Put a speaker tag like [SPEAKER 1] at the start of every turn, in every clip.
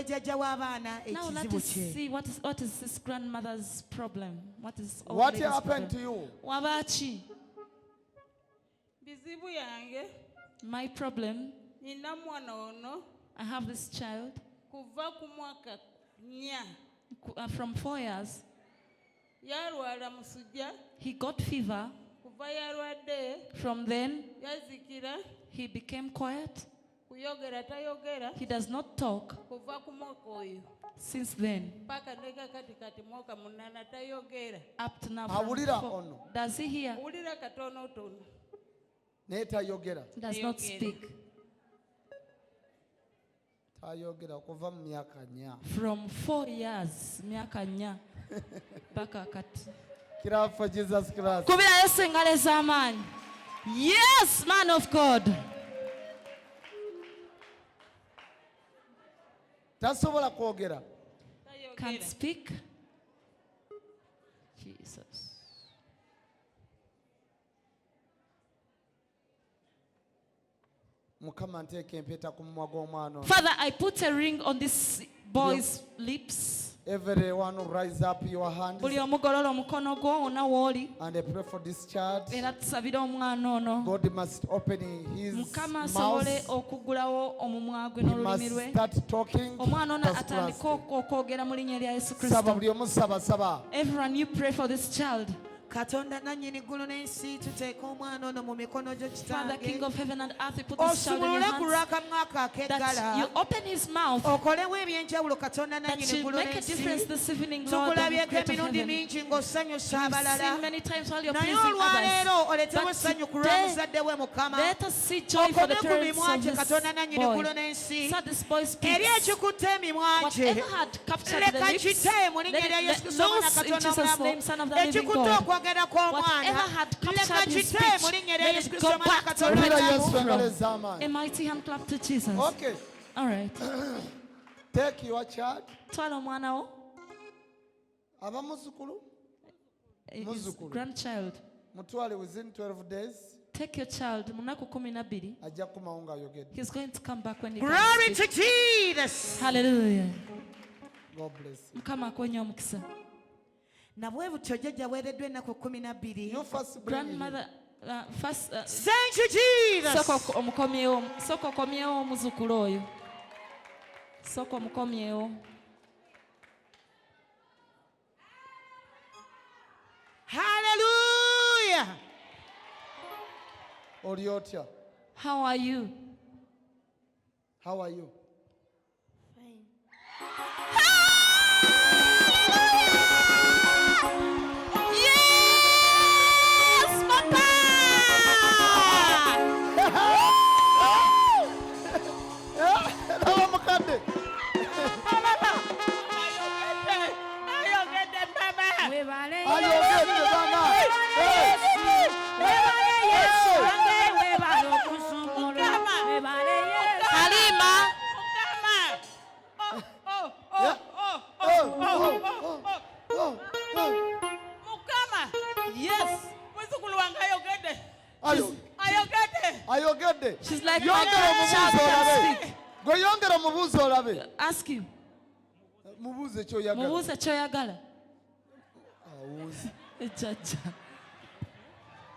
[SPEAKER 1] Now let us see what is this grandmother's problem.
[SPEAKER 2] What happened to you?
[SPEAKER 1] Wabachi. My problem. I have this child. From 4 years. He got fever. From then, he became quiet. He does not talk. Since then, up to now, does he hear? Does not speak. From 4 years,
[SPEAKER 2] Clap for Jesus Christ.
[SPEAKER 1] Yes, man of God. Can't speak. Jesus. Father, I put a ring on this boy's lips.
[SPEAKER 2] Everyone rise up your hands and I pray for this child. God must open his mouth. He must start talking.
[SPEAKER 1] Everyone, you pray for this child.
[SPEAKER 3] Katonda nannyini ggulu n'ensi tuteeka omwana ono mu mikono gyo
[SPEAKER 1] Father, King
[SPEAKER 3] kitange
[SPEAKER 1] of heaven and earth, you put this child in your hands, that you open his mouth,
[SPEAKER 3] okolewo ebyenjawulo Katonda
[SPEAKER 1] that
[SPEAKER 3] nannyini
[SPEAKER 1] you
[SPEAKER 3] ggulu
[SPEAKER 1] make a difference
[SPEAKER 3] n'ensi
[SPEAKER 1] this evening, Lord, in the
[SPEAKER 3] tukulabyeko
[SPEAKER 1] great of
[SPEAKER 3] emirundi
[SPEAKER 1] heaven.
[SPEAKER 3] mingi ng'osanyusa
[SPEAKER 1] We've
[SPEAKER 3] abalala
[SPEAKER 1] seen many times while you're
[SPEAKER 3] naye
[SPEAKER 1] pleasing
[SPEAKER 3] olwaleero
[SPEAKER 1] others,
[SPEAKER 3] oletewo
[SPEAKER 1] but
[SPEAKER 3] essanyu ku lwa
[SPEAKER 1] today,
[SPEAKER 3] muzadde we Mukama
[SPEAKER 1] let us see joy for the
[SPEAKER 3] okome ku
[SPEAKER 1] parents
[SPEAKER 3] mimwa
[SPEAKER 1] of
[SPEAKER 3] gye
[SPEAKER 1] this
[SPEAKER 3] Katonda nannyini ggulu
[SPEAKER 1] boy.
[SPEAKER 3] n'ensi
[SPEAKER 1] So this boy
[SPEAKER 3] eri
[SPEAKER 1] speaks.
[SPEAKER 3] ekikutte emimwa gye
[SPEAKER 1] Whatever had captured the
[SPEAKER 3] leka
[SPEAKER 1] lips,
[SPEAKER 3] kite mu linnya lya Yesu Kristo Omwana
[SPEAKER 1] loose in
[SPEAKER 3] Katonda
[SPEAKER 1] Jesus'
[SPEAKER 3] omulamu
[SPEAKER 1] name, Son of the living
[SPEAKER 3] ekikutte
[SPEAKER 1] God.
[SPEAKER 3] okwogera kw'omwana
[SPEAKER 1] Whatever had
[SPEAKER 3] leka
[SPEAKER 1] captured his
[SPEAKER 3] kite mu
[SPEAKER 1] speech,
[SPEAKER 3] linnya lya
[SPEAKER 1] may
[SPEAKER 3] Yesu
[SPEAKER 1] it
[SPEAKER 3] Kristo
[SPEAKER 1] go
[SPEAKER 3] Omwana
[SPEAKER 1] back to
[SPEAKER 3] Katonda
[SPEAKER 1] where it
[SPEAKER 3] omulamu.
[SPEAKER 1] came from. A mighty hand clap to Jesus.
[SPEAKER 2] Okay.
[SPEAKER 1] All right.
[SPEAKER 2] Take your child.
[SPEAKER 1] Twala omwana wo,
[SPEAKER 2] Abamuzukulu.
[SPEAKER 1] his
[SPEAKER 2] Muzukulu.
[SPEAKER 1] grandchild.
[SPEAKER 2] Mutwale within 12 days.
[SPEAKER 1] Take your child. Munaku 12.
[SPEAKER 2] Ajja kukomawo ng'ayogedde.
[SPEAKER 1] He's going to come back when he
[SPEAKER 3] Glory
[SPEAKER 1] can
[SPEAKER 3] to
[SPEAKER 1] speak.
[SPEAKER 3] Jesus.
[SPEAKER 1] Hallelujah.
[SPEAKER 2] God bless you.
[SPEAKER 1] Mukama akonye omukisa.
[SPEAKER 3] Nabwe butyo jjajja weereddwa ennaku 12.
[SPEAKER 2] You first bring him.
[SPEAKER 1] Grandmother, first,
[SPEAKER 3] Thank you, Jesus.
[SPEAKER 1] Soko okomyewo omuzukulu oyo. Soko omukomyewo.
[SPEAKER 3] Hallelujah.
[SPEAKER 2] Oli otya?
[SPEAKER 1] How are you?
[SPEAKER 2] How are you?
[SPEAKER 1] Yes, Papa!
[SPEAKER 2] Omukadde. Ayogedde bana.
[SPEAKER 1] Halima! Yes!
[SPEAKER 2] Ayogedde.
[SPEAKER 1] She's like, my
[SPEAKER 2] Yongera
[SPEAKER 1] grandchild
[SPEAKER 2] mubuuze
[SPEAKER 1] can
[SPEAKER 2] olabe.
[SPEAKER 1] speak.
[SPEAKER 2] Gwe yongera mubuuze olabe.
[SPEAKER 1] Ask you.
[SPEAKER 2] Mubuuze ky'oyagala.
[SPEAKER 1] Mubuuze ky'oyagala.
[SPEAKER 2] Awuzi.
[SPEAKER 1] Jjajja.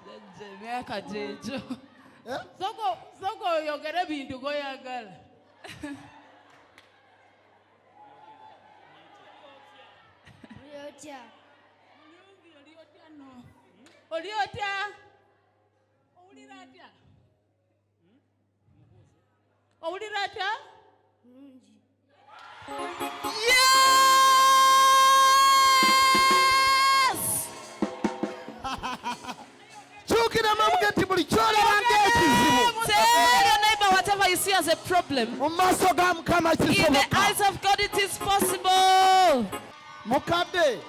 [SPEAKER 1] Jjajja, emyaka gyegyo.
[SPEAKER 4] Soko oyogere ebintu goyagala. Oli otya? Owulira atya? Owulira atya?
[SPEAKER 1] Yes!
[SPEAKER 2] Kyukira mamuge nti buli ky'olaba ng'ekizibu.
[SPEAKER 1] Tell your neighbor whatever you see as a problem.
[SPEAKER 2] Mu maaso ga Mukama
[SPEAKER 1] In the
[SPEAKER 2] kisoboka.
[SPEAKER 1] eyes of God it is possible.
[SPEAKER 2] Mukadde,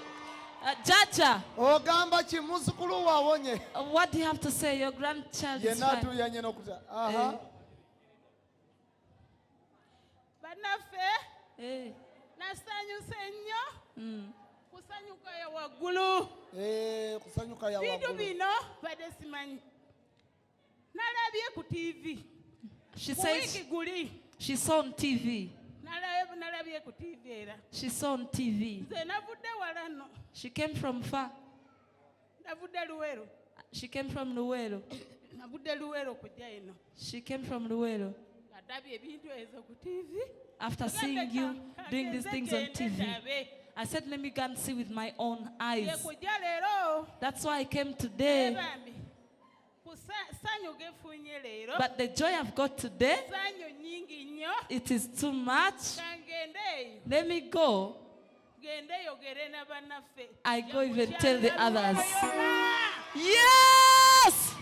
[SPEAKER 1] Jaja,
[SPEAKER 2] ogamba ki muzukulu wawonye?
[SPEAKER 1] what do you have to say? Your grandchild is
[SPEAKER 2] Yenna
[SPEAKER 1] fine.
[SPEAKER 2] atuyanye n'okuta. Aha.
[SPEAKER 4] Bannaffe nasanyuse nnyo kusanyuka ya waggulu.
[SPEAKER 2] Kusanyuka ya
[SPEAKER 4] Bintu
[SPEAKER 2] waggulu.
[SPEAKER 4] bino badde simanyi. Nalabye ku TV.
[SPEAKER 1] She
[SPEAKER 4] Ku
[SPEAKER 1] says
[SPEAKER 4] wiiki guli
[SPEAKER 1] she saw on TV.
[SPEAKER 4] nalabye nalabye ku TV era.
[SPEAKER 2] She saw on TV.
[SPEAKER 4] Nze navudde wala nno.
[SPEAKER 2] She came from far.
[SPEAKER 4] Navudde Luweero.
[SPEAKER 2] She came from Luweero.
[SPEAKER 4] Navudde Luweero kujja eno.
[SPEAKER 2] She came from Luweero.
[SPEAKER 4] Ndabye ebintu ezo ku TV.
[SPEAKER 2] After seeing you doing these things on TV, I said, let me go and see with my own eyes. That's why I came today. But the joy I've got today, it is too much. Let me go. I go even tell the others. Yes!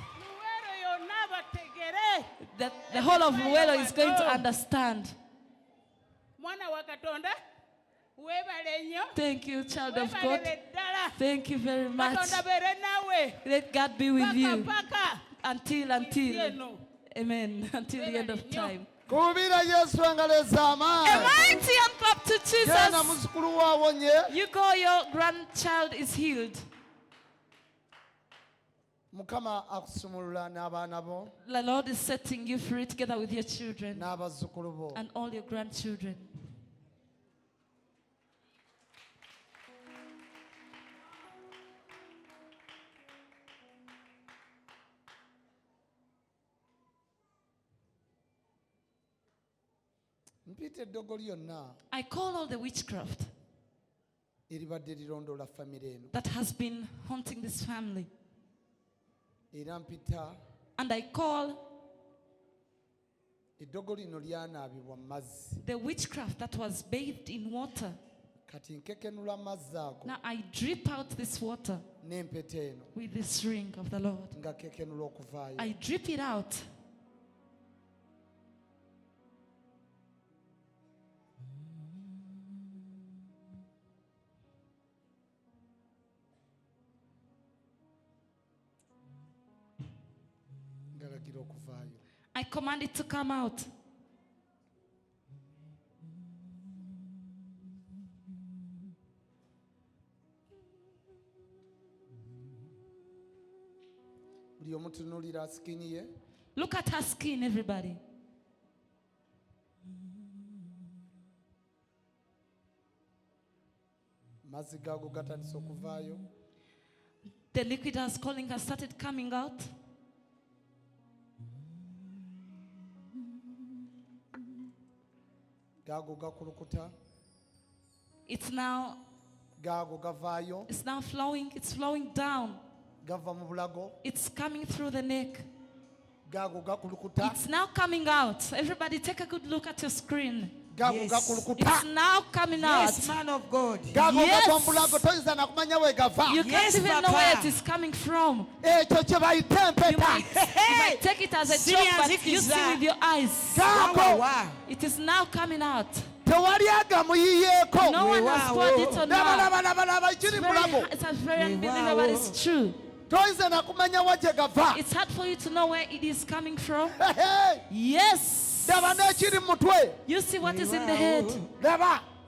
[SPEAKER 2] That the whole of Luweero is going to understand. Thank you, child of God. Thank you very much. Let God be with you until amen, until the end of time. A mighty hand clap to Jesus. You go, your grandchild is healed. The Lord is setting you free together with your children and all your grandchildren. I call all the witchcraft that has been haunting this family. And I call the witchcraft that was bathed in water. Now I drip out this water with this ring of the Lord. I drip it out. I command it to come out. Look at her skin, everybody. The liquid I was calling has started coming out. It's now flowing. It's flowing down. It's coming through the neck. It's now coming out. Everybody take a good look at your screen. Yes. It's now coming out.
[SPEAKER 3] Yes, man of God.
[SPEAKER 2] Yes. You can't even know where it is coming from. You might take it as a joke, but you see with your eyes. It is now coming out. No one has poured it on her. It's very unbelievable, but it's true. It's hard for you to know where it is coming from. Yes. You see what is in the head.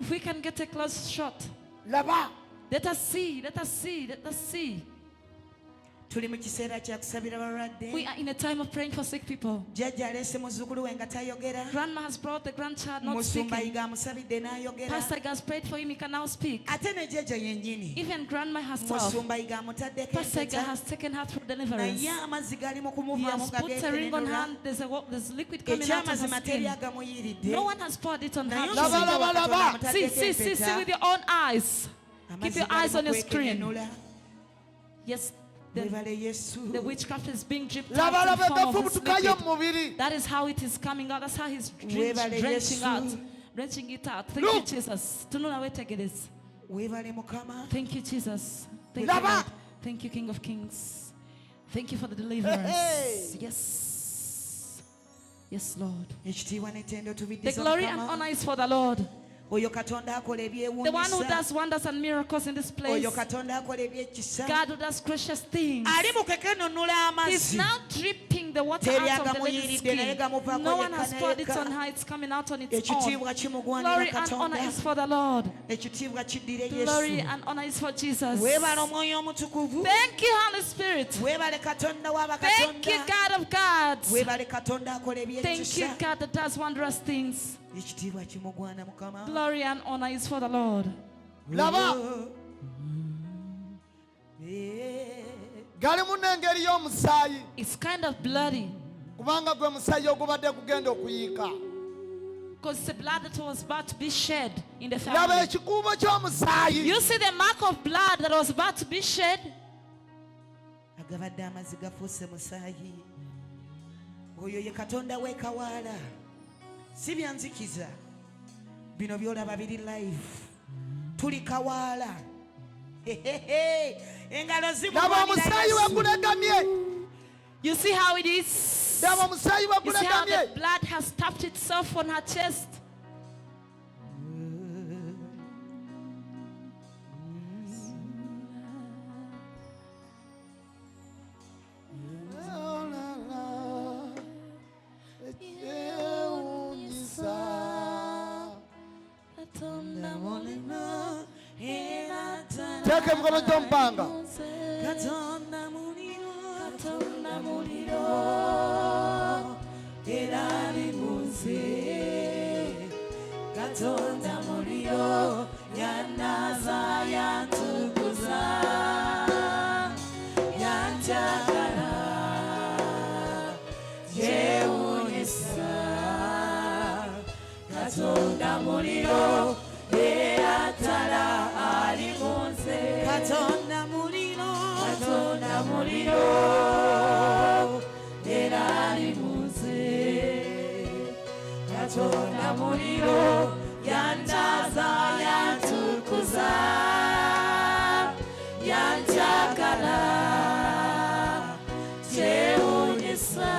[SPEAKER 2] If we can get a close shot. Let us see. Let us see. Let us see. We are in a time of praying for sick people. Grandma has brought the grandchild not speaking. Pastor has prayed for him, he can now speak. Even grandma herself, Pastor has taken her through deliverance. He has put a ring on her, there's liquid coming out of her skin. No one has poured it on her. See with your own eyes. Keep your eyes on your screen. Yes. The witchcraft is being dripped out in the form of this liquid. That is how it is coming out. That's how he's drenching it out. Thank you, Jesus. Thank you, Jesus. Thank you, Lord. Thank you, King of Kings. Thank you for the deliverance. Yes. Yes, Lord. The glory and honor is for the Lord. The one who does wonders and miracles in this place. God who does gracious things. He's now dripping the water out of the lady's skin. No one has poured it on her. It's coming out on its own. Glory and honor is for the Lord. Glory and honor is for Jesus. Thank you, Holy Spirit. Thank you, God of gods. Thank you, God that does wondrous things.
[SPEAKER 3] ekitiibwa kimugwana Mukama.
[SPEAKER 2] Glory and honor is for the Lord.
[SPEAKER 5] laba gali mu n'engeri y'omusaayi
[SPEAKER 2] It's kind of bloody
[SPEAKER 5] kubanga gwe musaayi ogubadde gugenda okuyiika.
[SPEAKER 2] because it's the blood that was about to be shed in the
[SPEAKER 5] laba
[SPEAKER 2] family.
[SPEAKER 5] ekikuubo ky'omusaayi
[SPEAKER 2] You see the mark of blood that was about to be shed?
[SPEAKER 3] agabadde amazzi gafuuse musaayi. Oyo ye Katonda w'ekawaala, si byanzikiza. Bino byolaba biri live, tuli kawaala. Engalo
[SPEAKER 5] laba omusaayi we gulegamye.
[SPEAKER 2] You see how it is?
[SPEAKER 5] laba omusaayi we
[SPEAKER 2] You see how
[SPEAKER 5] gulegamye.
[SPEAKER 2] the blood has tapped itself on her chest?
[SPEAKER 5] teeka emikono gy'omupanga.
[SPEAKER 3] Katonda muliro era ali munsi. Katonda muliro yannaza yantukuza yanjagala yeewuunyisa. Katonda muliro era ttala ali munsi. Katonda muliro era ali munsi. Katonda muliro yandaza yantukuza yanjagala kyewuunyisa.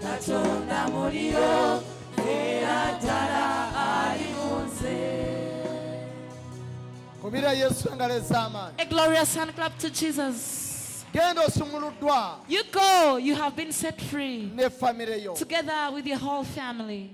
[SPEAKER 3] Katonda muliro era ddala ali munsi.
[SPEAKER 5] kubira Yesu engalo ez'amaanyi.
[SPEAKER 2] A glorious hand clap to Jesus.
[SPEAKER 5] genda osumuluddwa
[SPEAKER 2] You go, you have been set free
[SPEAKER 5] ne famire yo.
[SPEAKER 2] together with your whole family.